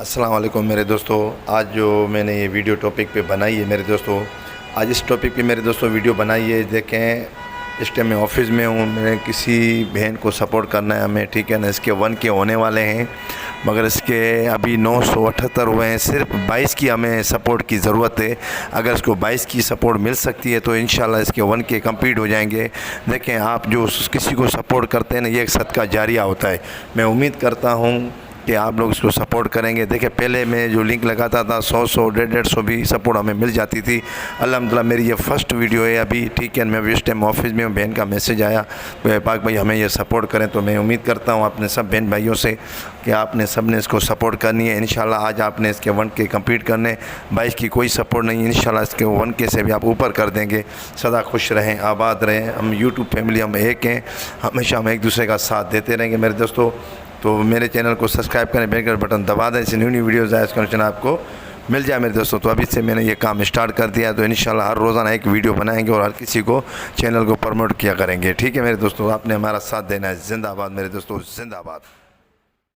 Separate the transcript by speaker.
Speaker 1: अस्सलाम वालेकुम मेरे दोस्तों। आज जो मैंने ये वीडियो टॉपिक पे बनाई है मेरे दोस्तों, आज इस टॉपिक पे मेरे दोस्तों वीडियो बनाई है। देखें, इस टाइम मैं ऑफिस में हूँ, मैंने किसी बहन को सपोर्ट करना है हमें, ठीक है ना। इसके 1K होने वाले हैं, मगर इसके अभी 978 हुए हैं। सिर्फ 22 की हमें सपोर्ट की ज़रूरत है। अगर इसको 22 की सपोर्ट मिल सकती है तो इंशाल्लाह इसके 1K कंप्लीट हो जाएंगे। देखें, आप जो किसी को सपोर्ट करते हैं ना, ये एक सदका जारिया होता है। मैं उम्मीद करता हूँ कि आप लोग इसको सपोर्ट करेंगे। देखिए, पहले मैं जो लिंक लगाता था 100 150 भी सपोर्ट हमें मिल जाती थी। अल्हम्दुलिल्लाह मेरी ये फ़र्स्ट वीडियो है अभी, ठीक है। मैं इस टाइम ऑफिस में हूँ, बहन का मैसेज आया पाक भाई हमें ये सपोर्ट करें। तो मैं उम्मीद करता हूँ अपने सब बहन भाइयों से कि आपने सब ने इसको सपोर्ट करनी है। इंशाल्लाह आज आपने इसके 1K कंप्लीट करने, 22 की कोई सपोर्ट नहीं, इंशाल्लाह इसके 1K से भी आप ऊपर कर देंगे। सदा खुश रहें, आबाद रहें। हम यूट्यूब फैमिली हम एक हैं, हमेशा हम एक दूसरे का साथ देते रहेंगे मेरे दोस्तों। तो मेरे चैनल को सब्सक्राइब करें, बेल का बटन दबा दें, इससे न्यू वीडियोज़ आए इसका नोटिफिकेशन आपको मिल जाए मेरे दोस्तों। तो अभी से मैंने ये काम स्टार्ट कर दिया, तो इंशाल्लाह हर रोज़ाना एक वीडियो बनाएंगे और हर किसी को चैनल को प्रमोट किया करेंगे, ठीक है मेरे दोस्तों। आपने हमारा साथ देना है। जिंदाबाद मेरे दोस्तों, जिंदाबाद।